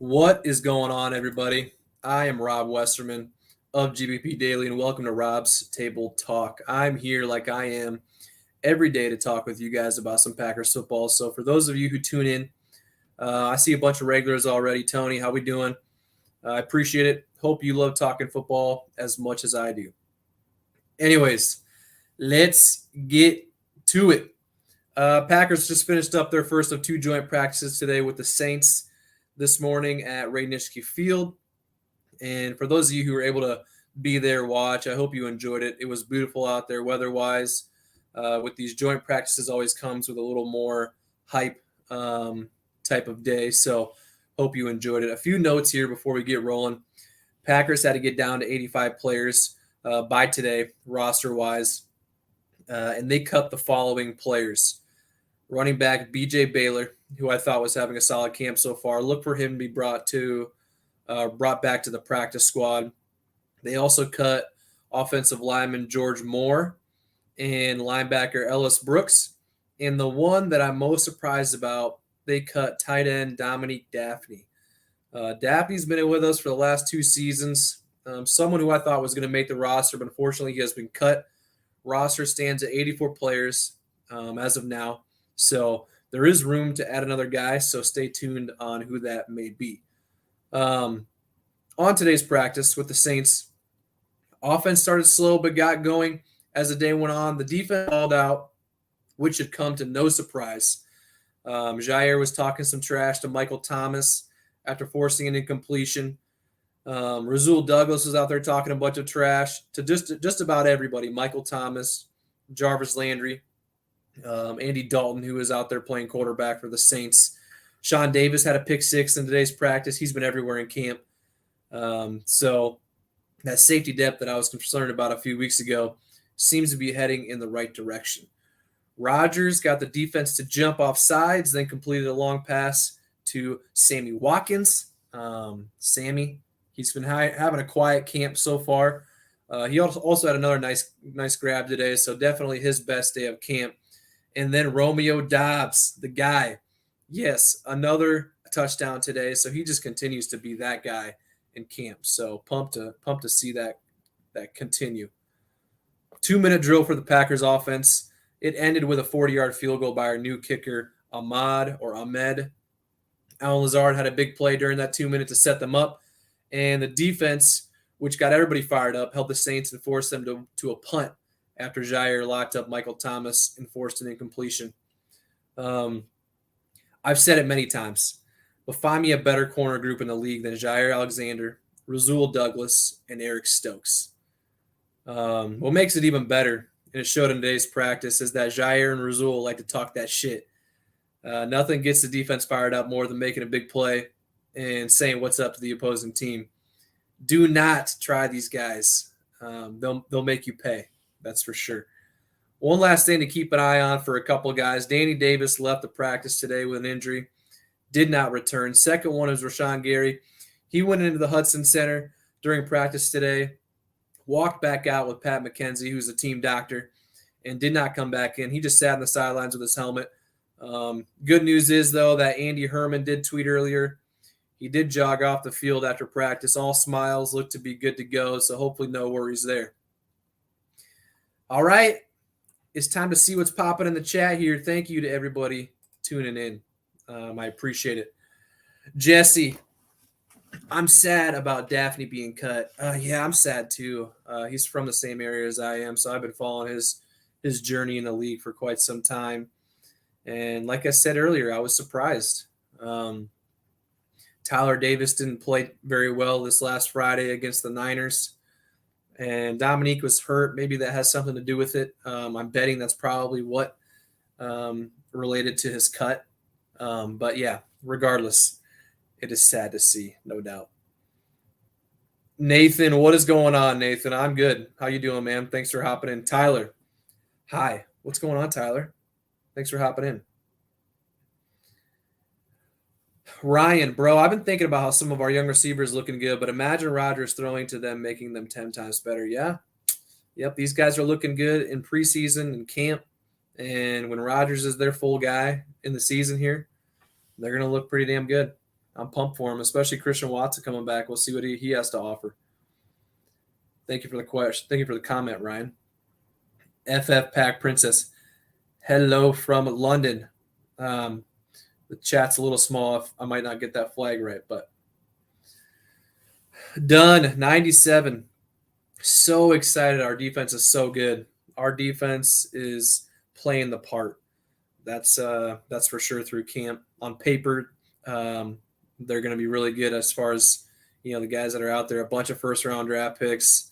What is going on, everybody? I am Rob Westerman of GBP Daily, and welcome to Rob's Table Talk. I'm here like I am every day to talk with you guys about some Packers football. So, for those of you who tune in, I see a bunch of regulars already. Tony, how we doing? I appreciate it. Hope you love talking football as much as I do. Anyways, let's get to it. Packers just finished up their first of two joint practices today with the Saints this morning at Radnitsky Field. And for those of you who were able to be there, watch, I hope you enjoyed it. It was beautiful out there weather-wise. With these joint practices always comes with a little more hype type of day. So hope you enjoyed it. A few notes here before we get rolling. Packers had to get down to 85 players by today, roster-wise. And they cut the following players. Running back B.J. Baylor, who I thought was having a solid camp so far. Look for him to be brought back to the practice squad. They also cut offensive lineman George Moore and linebacker Ellis Brooks. And the one that I'm most surprised about, they cut tight end Dominique Daphne. Daphne's been with us for the last two seasons. Someone who I thought was going to make the roster, but unfortunately he has been cut. Roster stands at 84 players as of now. So there is room to add another guy, so stay tuned on who that may be. On today's practice with the Saints, offense started slow but got going as the day went on. The defense balled out, which should come to no surprise. Jair was talking some trash to Michael Thomas after forcing an incompletion. Rasul Douglas was out there talking a bunch of trash to just about everybody. Michael Thomas, Jarvis Landry, Andy Dalton, who is out there playing quarterback for the Saints. Sean Davis had a pick six in today's practice. He's been everywhere in camp. So that safety depth that I was concerned about a few weeks ago seems to be heading in the right direction. Rodgers got the defense to jump off sides, then completed a long pass to Sammy Watkins. Sammy, he's been having a quiet camp so far. He also had another nice grab today, so definitely his best day of camp. And then Romeo Doubs, the guy. Yes, another touchdown today, so he just continues to be that guy in camp. So pumped to see that continue. 2-minute drill for the Packers offense. It ended with a 40-yard field goal by our new kicker, Ahmed. Alan Lazard had a big play during that 2 minutes to set them up. And the defense, which got everybody fired up, held the Saints and forced them to a punt after Jair locked up Michael Thomas and forced an incompletion. I've said it many times, but find me a better corner group in the league than Jair Alexander, Rasul Douglas, and Eric Stokes. What makes it even better, and it showed in today's practice, is that Jair and Rasul like to talk that shit. Nothing gets the defense fired up more than making a big play and saying what's up to the opposing team. Do not try these guys. They'll make you pay. That's for sure. One last thing to keep an eye on for a couple guys. Danny Davis left the practice today with an injury. Did not return. Second one is Rashawn Gary. He went into the Hudson Center during practice today, walked back out with Pat McKenzie, who's the team doctor, and did not come back in. He just sat on the sidelines with his helmet. Good news is, though, that Andy Herman did tweet earlier. He did jog off the field after practice. All smiles, looked to be good to go, so hopefully no worries there. All right, it's time to see what's popping in the chat here. Thank you to everybody tuning in. I appreciate it. Jesse, I'm sad about Daphne being cut. Yeah, I'm sad too. He's from the same area as I am, so I've been following his journey in the league for quite some time. And like I said earlier, I was surprised. Tyler Davis didn't play very well this last Friday against the Niners. And Dominique was hurt. Maybe that has something to do with it. I'm betting that's probably what related to his cut. But yeah, regardless, it is sad to see, no doubt. Nathan, what is going on, Nathan? I'm good. How you doing, man? Thanks for hopping in. Tyler, hi. What's going on, Tyler? Thanks for hopping in. Ryan, bro, I've been thinking about how some of our young receivers looking good, but imagine Rodgers throwing to them, making them 10 times better. Yeah. Yep, these guys are looking good in preseason and camp. And when Rodgers is their full guy in the season here, they're going to look pretty damn good. I'm pumped for him, especially Christian Watson coming back. We'll see what he has to offer. Thank you for the question. Thank you for the comment, Ryan. FF Pack Princess. Hello from London. Um, the chat's a little small. I might not get that flag right, but done. 97. So excited. Our defense is so good. Our defense is playing the part. That's for sure through camp. On paper, they're going to be really good as far as the guys that are out there. A bunch of first round draft picks.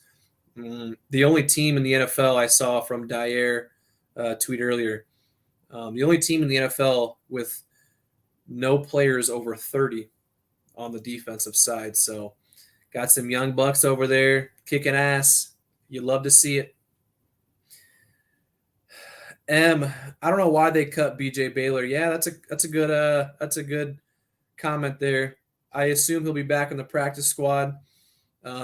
The only team in the NFL I saw from Dyer tweet earlier. The only team in the NFL with no players over 30 on the defensive side. So got some young bucks over there kicking ass. You love to see it. I don't know why they cut BJ Baylor. Yeah, that's a good comment there. I assume he'll be back in the practice squad.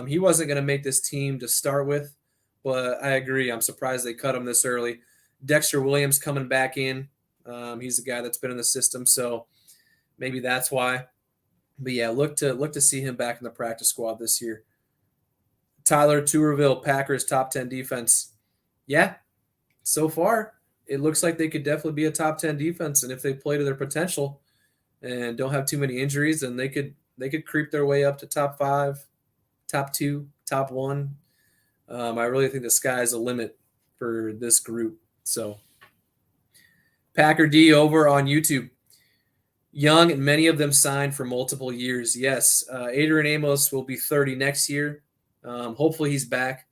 He wasn't going to make this team to start with, but I agree. I'm surprised they cut him this early. Dexter Williams coming back in. He's a guy that's been in the system, so maybe that's why. But yeah, look to see him back in the practice squad this year. Tyler Tuberville, Packers top 10 defense. Yeah, so far it looks like they could definitely be a top 10 defense, and if they play to their potential and don't have too many injuries, then they could creep their way up to top 5, top 2, top 1. I really think the sky's the limit for this group. So Packer D over on YouTube. Young, and many of them signed for multiple years. Yes, Adrian Amos will be 30 next year. Hopefully he's back.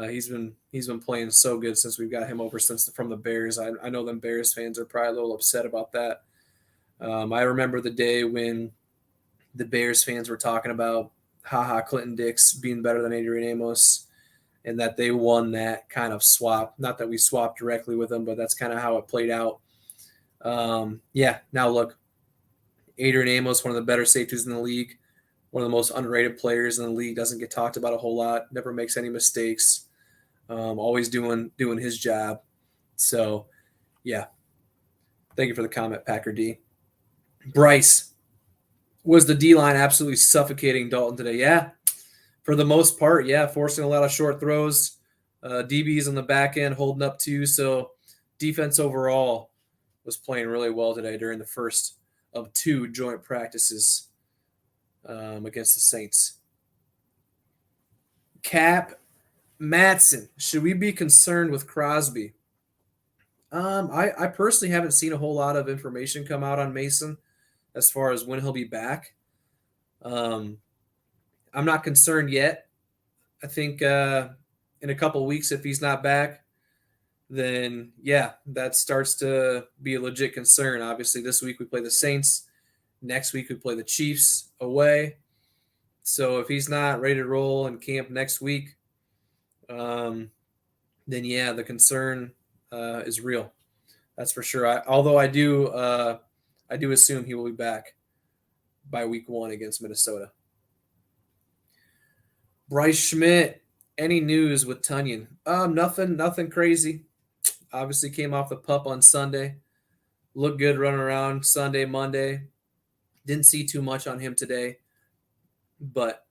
He's been playing so good since we've got him over from the Bears. I know them Bears fans are probably a little upset about that. I remember the day when the Bears fans were talking about Clinton Dix being better than Adrian Amos, and that they won that kind of swap. Not that we swapped directly with them, but that's kind of how it played out. Now look, Adrian Amos, one of the better safeties in the league, one of the most underrated players in the league, doesn't get talked about a whole lot, never makes any mistakes, always doing his job. So, yeah. Thank you for the comment, Packer D. Bryce, was the D-line absolutely suffocating Dalton today? Yeah, for the most part, yeah, forcing a lot of short throws. DBs on the back end holding up too. So defense overall was playing really well today during the first of 2 joint practices against the Saints. Cap Matson, should we be concerned with Crosby? I personally haven't seen a whole lot of information come out on Mason as far as when he'll be back. I'm not concerned yet. I think in a couple of weeks, if he's not back, then yeah, that starts to be a legit concern. Obviously, this week we play the Saints. Next week we play the Chiefs away. So if he's not ready to roll in camp next week, then yeah, the concern is real. That's for sure. Although I do assume he will be back by week 1 against Minnesota. Bryce Schmidt, any news with Tunyon? Nothing crazy. Obviously came off the pup on Sunday. Looked good running around Sunday, Monday. Didn't see too much on him today. But,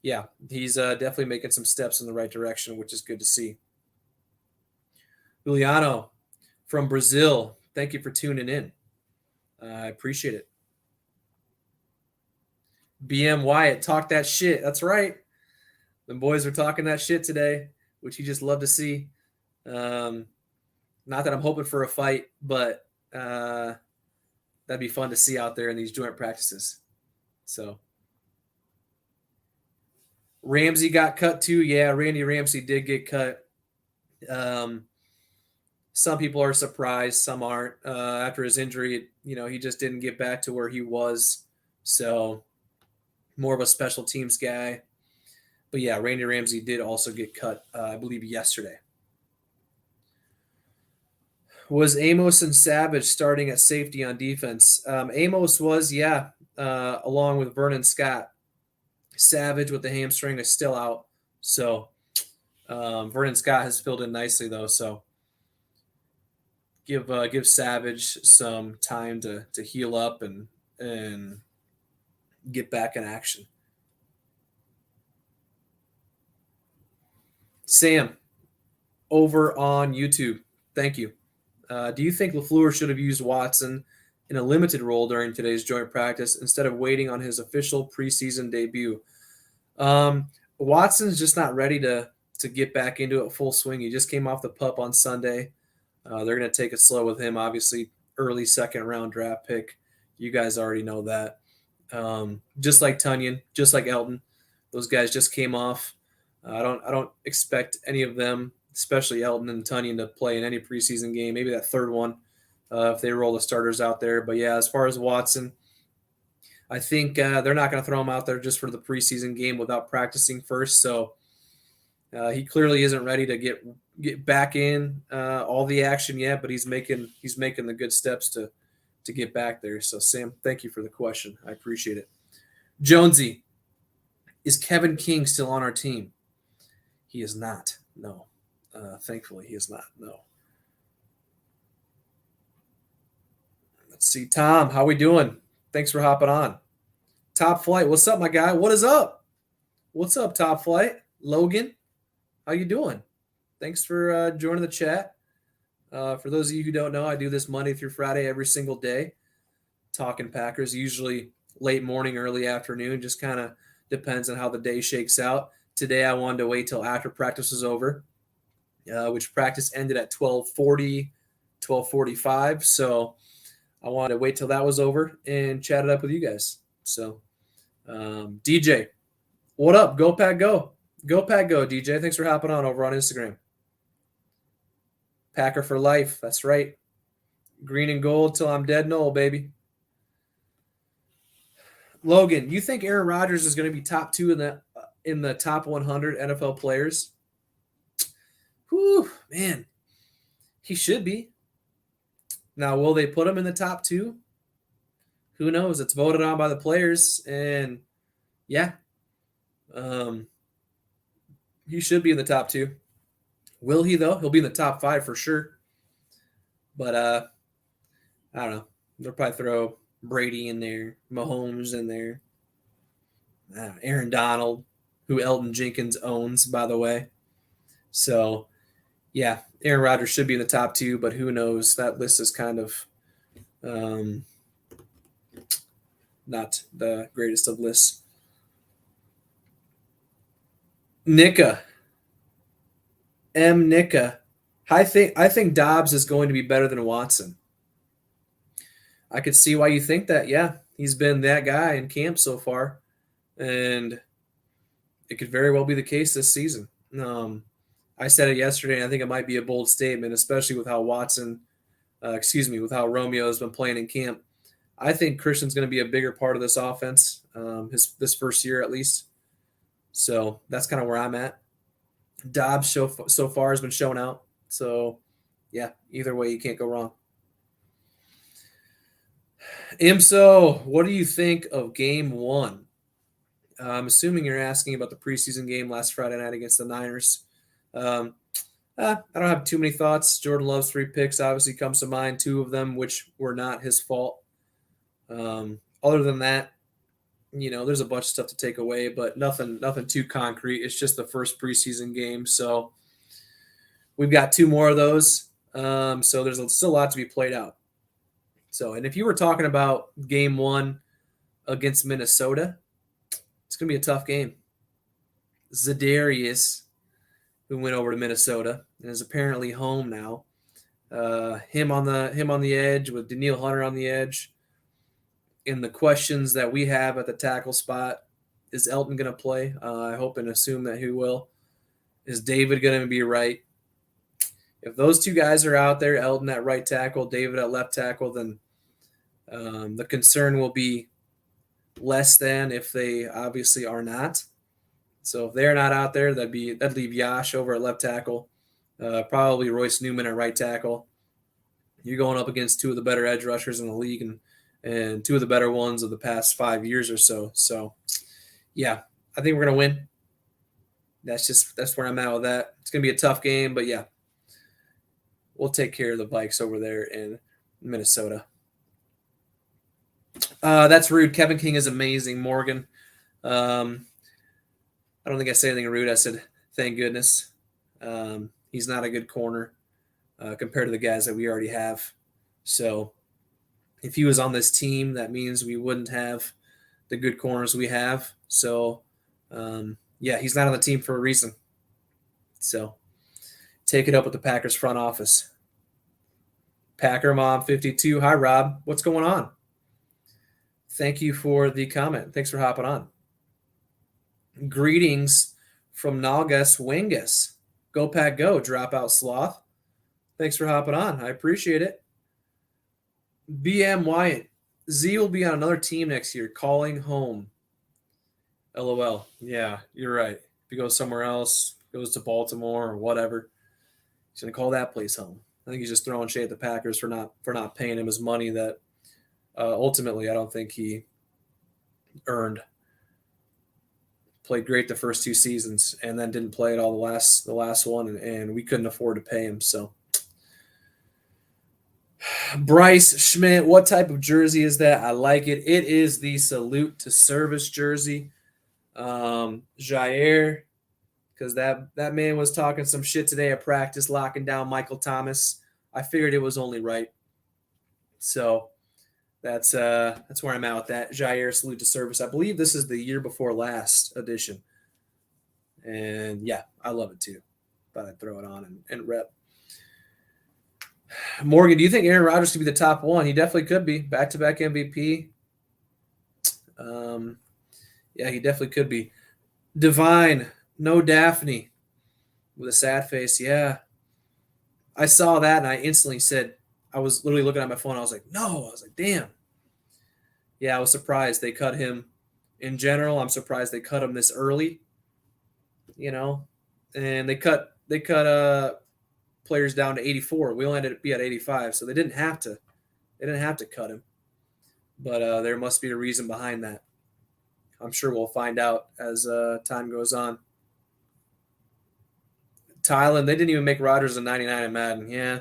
yeah, he's definitely making some steps in the right direction, which is good to see. Juliano from Brazil, thank you for tuning in. I appreciate it. BM Wyatt, talk that shit. That's right. The boys are talking that shit today, which you just love to see. Not that I'm hoping for a fight, but that'd be fun to see out there in these joint practices. So Ramsey got cut too. Yeah, Randy Ramsey did get cut. Some people are surprised, some aren't. After his injury, he just didn't get back to where he was. So more of a special teams guy. But yeah, Randy Ramsey did also get cut, I believe, yesterday. Was Amos and Savage starting at safety on defense? Amos was, yeah, along with Vernon Scott. Savage with the hamstring is still out. So Vernon Scott has filled in nicely, though. So give Savage some time to heal up and get back in action. Sam, over on YouTube, thank you. Do you think LaFleur should have used Watson in a limited role during today's joint practice instead of waiting on his official preseason debut? Watson's just not ready to get back into it full swing. He just came off the pup on Sunday. They're going to take it slow with him. Obviously, early second round draft pick. You guys already know that. Just like Tunyon, just like Elton, those guys just came off. I don't expect any of them, especially Elton and Tunyon, to play in any preseason game. Maybe that third one, if they roll the starters out there. But yeah, as far as Watson, I think they're not going to throw him out there just for the preseason game without practicing first. So he clearly isn't ready to get back in all the action yet, but he's making the good steps to get back there. So Sam, thank you for the question. I appreciate it. Jonesy, is Kevin King still on our team? He is not. No. Thankfully, he is not. No. Let's see. Tom, how we doing? Thanks for hopping on. Top Flight, what's up, my guy? What is up? What's up, Top Flight? Logan, how you doing? Thanks for joining the chat. For those of you who don't know, I do this Monday through Friday every single day, talking Packers, usually late morning, early afternoon, just kind of depends on how the day shakes out. Today, I wanted to wait till after practice was over, which practice ended at 12:40, 12:45. So I wanted to wait till that was over and chat it up with you guys. So, DJ, what up? Go Pack Go. Go Pack Go, DJ. Thanks for hopping on over on Instagram. Packer for life. That's right. Green and gold till I'm dead and old, baby. Logan, you think Aaron Rodgers is going to be top 2 in the top 100 NFL players? Whew, man. He should be. Now, will they put him in the top 2? Who knows? It's voted on by the players, and yeah, he should be in the top 2. Will he, though? He'll be in the top 5 for sure. But I don't know. They'll probably throw Brady in there, Mahomes in there, Aaron Donald, who Elton Jenkins owns, by the way. So, yeah, Aaron Rodgers should be in the top 2, but who knows? That list is kind of not the greatest of lists. Nika. Nika. I think Dobbs is going to be better than Watson. I could see why you think that. Yeah, he's been that guy in camp so far, and it could very well be the case this season. I said it yesterday, and I think it might be a bold statement, especially with how with how Romeo has been playing in camp. I think Christian's going to be a bigger part of this offense, this first year at least. So that's kind of where I'm at. Dobbs so far has been showing out. So, yeah, either way, you can't go wrong. Imso, what do you think of Game 1? I'm assuming you're asking about the preseason game last Friday night against the Niners. I don't have too many thoughts. Jordan Love's 3 picks obviously comes to mind, 2 of them which were not his fault. Other than that, there's a bunch of stuff to take away, but nothing too concrete. It's just the first preseason game, so we've got 2 more of those. So there's still a lot to be played out. So, and if you were talking about Game 1 against Minnesota, it's going to be a tough game. Za'Darius, who went over to Minnesota and is apparently home now. Him on the edge with Daniil Hunter on the edge. In the questions that we have at the tackle spot, is Elton going to play? I hope and assume that he will. Is David going to be right? If those 2 guys are out there, Elton at right tackle, David at left tackle, then the concern will be less than if they obviously are not. So if they're not out there, that'd leave Yash over at left tackle, probably Royce Newman at right tackle. You're going up against 2 of the better edge rushers in the league and 2 of the better ones of the past 5 years or so. So, yeah, I think we're going to win. That's where I'm at with that. It's going to be a tough game, but yeah, we'll take care of the Vikes over there in Minnesota. That's rude. Kevin King is amazing, Morgan. Um, I don't think I said anything rude. I said, thank goodness. He's not a good corner compared to the guys that we already have. So if he was on this team, that means we wouldn't have the good corners we have. So, yeah, he's not on the team for a reason. So take it up with the Packers front office. Packer Mom 52. Hi, Rob. What's going on? Thank you for the comment. Thanks for hopping on. Greetings from Nalgas Wingus. Go Pack Go, Dropout Sloth. Thanks for hopping on. I appreciate it. BM Wyatt. Z will be on another team next year, calling home. LOL. Yeah, you're right. If he goes somewhere else, goes to Baltimore or whatever, he's gonna call that place home. I think he's just throwing shade at the Packers for not paying him his money that ultimately I don't think he earned. Played great the first 2 seasons and then didn't play at all the last one, and we couldn't afford to pay him. So Bryce Schmidt, what type of jersey is that? I like it. It is the salute to service jersey. Jair, because that man was talking some shit today at practice, locking down Michael Thomas. I figured it was only right. So that's where I'm at with that. Jair, salute to service. I believe this is the year before last edition. And yeah, I love it too. But I'd throw it on and rep. Morgan, do you think Aaron Rodgers could be the top one? He definitely could be. Back-to-back MVP. Yeah, he definitely could be. Divine, no Daphne, with a sad face. Yeah. I saw that and I instantly said, I was literally looking at my phone. I was like, no. I was like, damn. Yeah, I was surprised they cut him. In general, I'm surprised they cut him this early. And they cut players down to 84. We only had to be at 85, so they didn't have to. They didn't have to cut him. But there must be a reason behind that. I'm sure we'll find out as time goes on. Thailand, they didn't even make Rodgers a 99 in Madden. Yeah,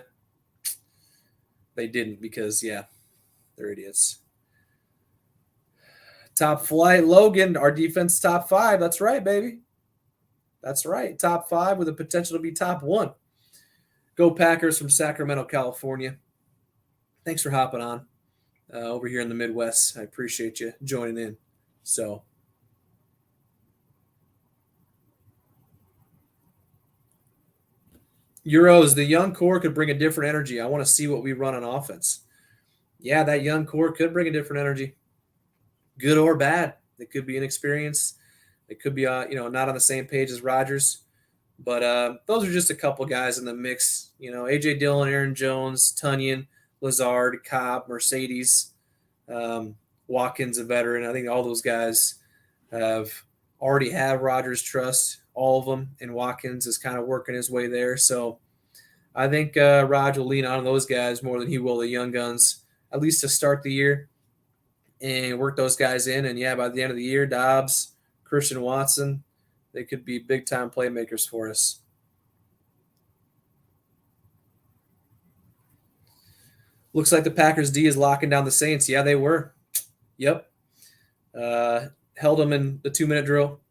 they didn't because, yeah, they're idiots. Top flight, Logan, our defense top 5. That's right, baby. That's right. Top 5 with the potential to be top 1. Go Packers from Sacramento, California. Thanks for hopping on over here in the Midwest. I appreciate you joining in. So, Euros, the young core could bring a different energy. I want to see what we run on offense. Yeah, that young core could bring a different energy, good or bad. They could be inexperienced. They could be, not on the same page as Rodgers. But those are just a couple guys in the mix. A.J. Dillon, Aaron Jones, Tunyon, Lazard, Cobb, Mercedes, Watkins, a veteran. I think all those guys already have Rodgers' trust, all of them, and Watkins is kind of working his way there. So I think Rod will lean on those guys more than he will the young guns, at least to start the year, and work those guys in. And, yeah, by the end of the year, Dobbs, Christian Watson, they could be big-time playmakers for us. Looks like the Packers D is locking down the Saints. Yeah, they were. Yep. Held them in the 2-minute drill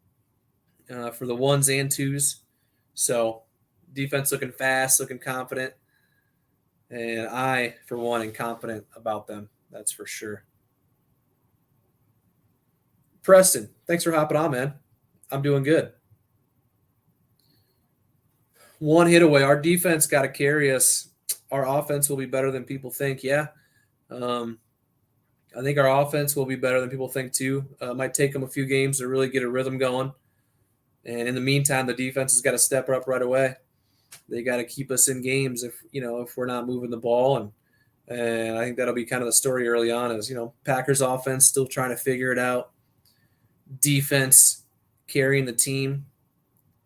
for the 1s and 2s. So defense looking fast, looking confident. And I, for one, am confident about them. That's for sure. Preston, thanks for hopping on, man. I'm doing good. One hit away. Our defense got to carry us. Our offense will be better than people think. Yeah. I think our offense will be better than people think too. Might take them a few games to really get a rhythm going. And in the meantime, the defense has got to step up right away. They got to keep us in games if we're not moving the ball. And I think that'll be kind of the story early on is, Packers offense still trying to figure it out. Defense carrying the team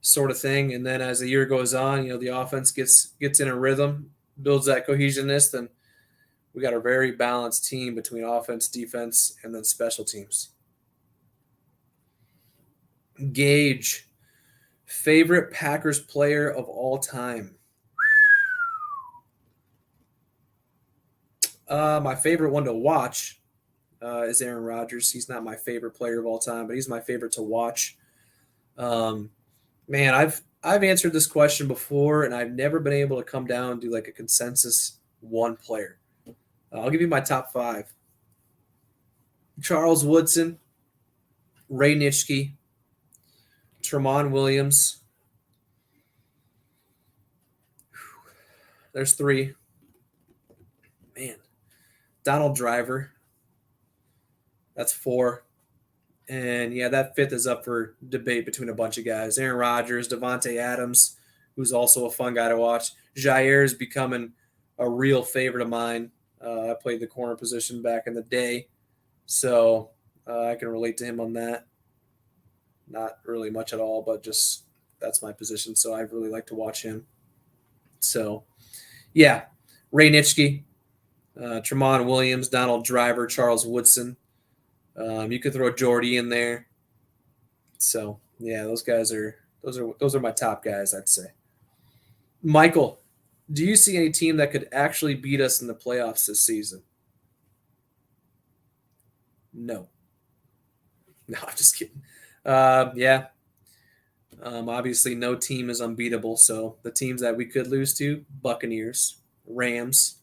sort of thing. And then as the year goes on, the offense gets in a rhythm, builds that cohesiveness, then we got a very balanced team between offense, defense, and then special teams. Gage, favorite Packers player of all time. My favorite one to watch is Aaron Rodgers. He's not my favorite player of all time, but he's my favorite to watch. Um, Man, I've answered this question before, and I've never been able to come down to like a consensus one player. I'll give you my top five: Charles Woodson, Ray Nitschke, Tremont Williams. There's three. Man, Donald Driver. That's four. And yeah, that fifth is up for debate between a bunch of guys. Aaron Rodgers, Devontae Adams, who's also a fun guy to watch. Jair is becoming a real favorite of mine. I played the corner position back in the day, so I can relate to him on that. Not really much at all, but just that's my position, so I really like to watch him. So, yeah, Ray Nitschke, Tremont Williams, Donald Driver, Charles Woodson. You could throw Jordy in there. So yeah, those are my top guys, I'd say. Michael, do you see any team that could actually beat us in the playoffs this season? No. No, I'm just kidding. Yeah. Obviously, no team is unbeatable. So the teams that we could lose to: Buccaneers, Rams.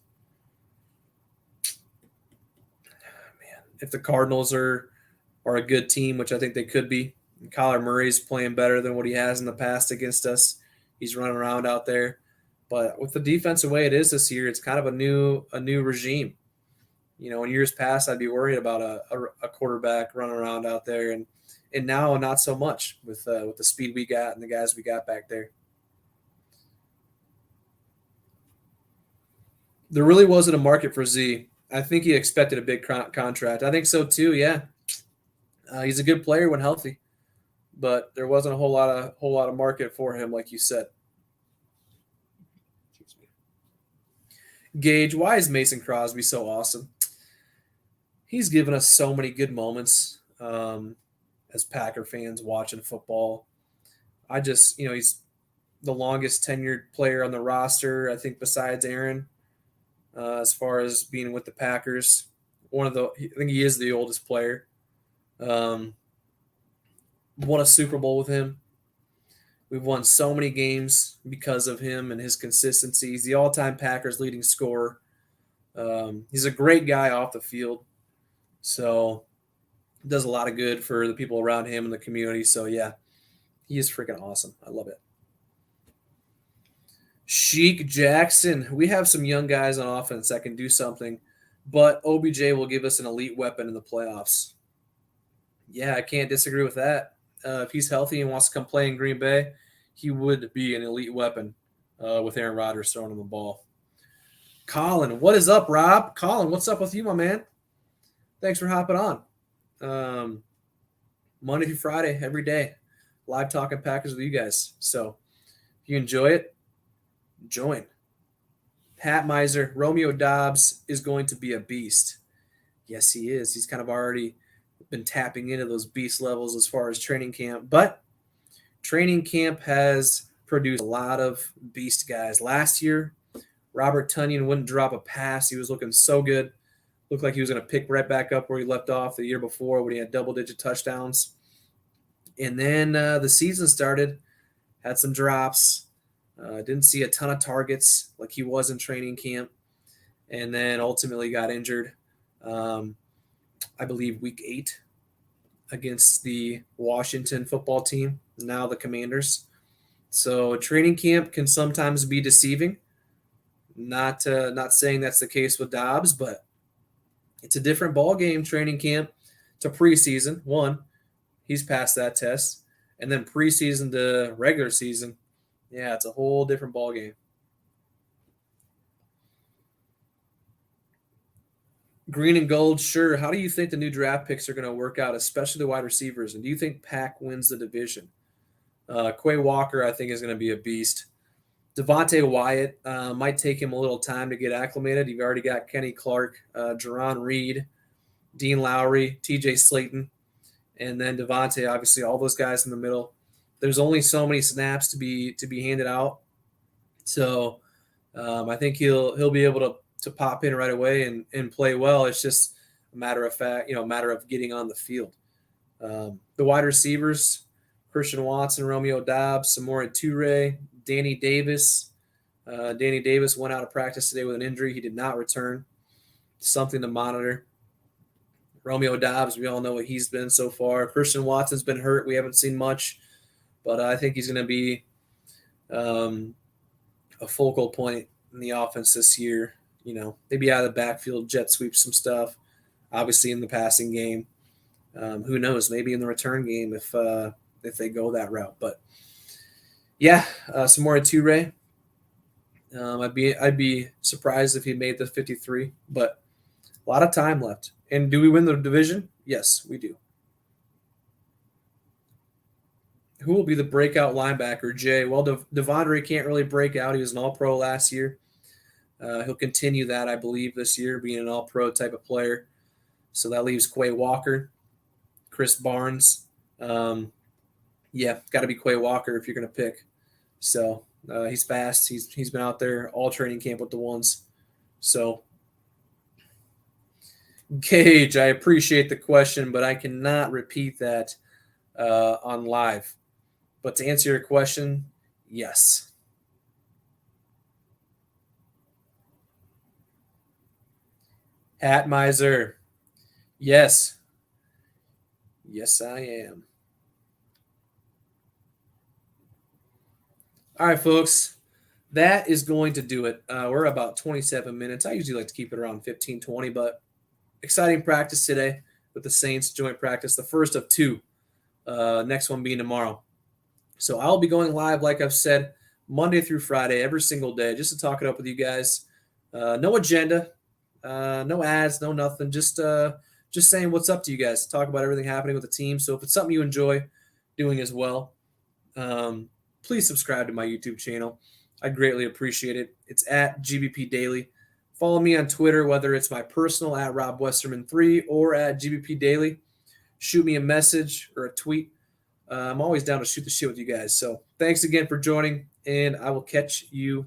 Man, if the Cardinals are a good team, which I think they could be, and Kyler Murray's playing better than what he has in the past against us. He's running around out there. But with the defense the way it is this year, it's kind of a new regime. In years past, I'd be worried about a quarterback running around out there, and now not so much with the speed we got and the guys we got back there. There really wasn't a market for Z. I think he expected a big contract. I think so too. Yeah, he's a good player when healthy, but there wasn't a whole lot of market for him, like you said. Gage, why is Mason Crosby so awesome? He's given us so many good moments as Packer fans watching football. He's the longest tenured player on the roster, I think, besides Aaron, as far as being with the Packers. I think he is the oldest player. Um, Won a Super Bowl with him. We've won so many games because of him and his consistency. He's the all-time Packers leading scorer. He's a great guy off the field. So does a lot of good for the people around him and the community. So yeah, he is freaking awesome. I love it. Sheik Jackson. We have some young guys on offense that can do something, but OBJ will give us an elite weapon in the playoffs. Yeah, I can't disagree with that. If he's healthy and wants to come play in Green Bay, he would be an elite weapon with Aaron Rodgers throwing him the ball. Colin, what is up, Rob? Colin, what's up with you, my man? Thanks for hopping on. Monday through Friday, every day, live talking Packers with you guys. So if you enjoy it, join. Pat Miser, Romeo Dobbs is going to be a beast. Yes, he is. He's kind of already been tapping into those beast levels as far as training camp. But training camp has produced a lot of beast guys. Last year, Robert Tonyan wouldn't drop a pass. He was looking so good. Looked like he was going to pick right back up where he left off the year before when he had double-digit touchdowns. And then the season started, had some drops. Didn't see a ton of targets like he was in training camp. And then ultimately got injured, I believe, week 8 against the Washington football team, now the Commanders. So training camp can sometimes be deceiving. Not saying that's the case with Dobbs, but it's a different ball game, training camp to preseason. One, he's passed that test. And then preseason to regular season, yeah, it's a whole different ball game. Green and gold, sure. How do you think the new draft picks are going to work out, especially the wide receivers? And do you think Pack wins the division? Quay Walker, I think, is going to be a beast. Devontae Wyatt might take him a little time to get acclimated. You've already got Kenny Clark, Jerron Reed, Dean Lowry, TJ Slayton, and then Devontae, obviously, all those guys in the middle. There's only so many snaps to be handed out. So I think he'll be able to pop in right away and play well. It's just matter of getting on the field. The wide receivers, Christian Watson, Romeo Doubs, Samori Toure, Danny Davis. Danny Davis went out of practice today with an injury. He did not return. Something to monitor. Romeo Doubs, we all know what he's been so far. Christian Watson's been hurt. We haven't seen much, but I think he's going to be a focal point in the offense this year. Maybe out of the backfield, jet sweep some stuff. Obviously in the passing game. Who knows? Maybe in the return game if they go that route. But yeah, Samori Toure. I'd be surprised if he made the 53, but a lot of time left. And do we win the division? Yes, we do. Who will be the breakout linebacker, Jay? Well, Devondre can't really break out. He was an All-Pro last year. He'll continue that, I believe, this year, being an All-Pro type of player. So that leaves Quay Walker, Chris Barnes. Got to be Quay Walker if you're going to pick. So he's fast. He's been out there all training camp with the ones. So, Gage, I appreciate the question, but I cannot repeat that on live. But to answer your question, yes. Hat Miser. Yes. Yes, I am. All right, folks. That is going to do it. We're about 27 minutes. I usually like to keep it around 15, 20, but exciting practice today with the Saints joint practice, the first of two. Next one being tomorrow. So I'll be going live, like I've said, Monday through Friday, every single day, just to talk it up with you guys. No agenda, no ads, no nothing. Just saying what's up to you guys. Talk about everything happening with the team. So if it's something you enjoy doing as well, please subscribe to my YouTube channel. I'd greatly appreciate it. It's at GBP Daily. Follow me on Twitter, whether it's my personal at Rob Westerman 3 or at GBP Daily. Shoot me a message or a tweet. I'm always down to shoot the shit with you guys. So thanks again for joining, and I will catch you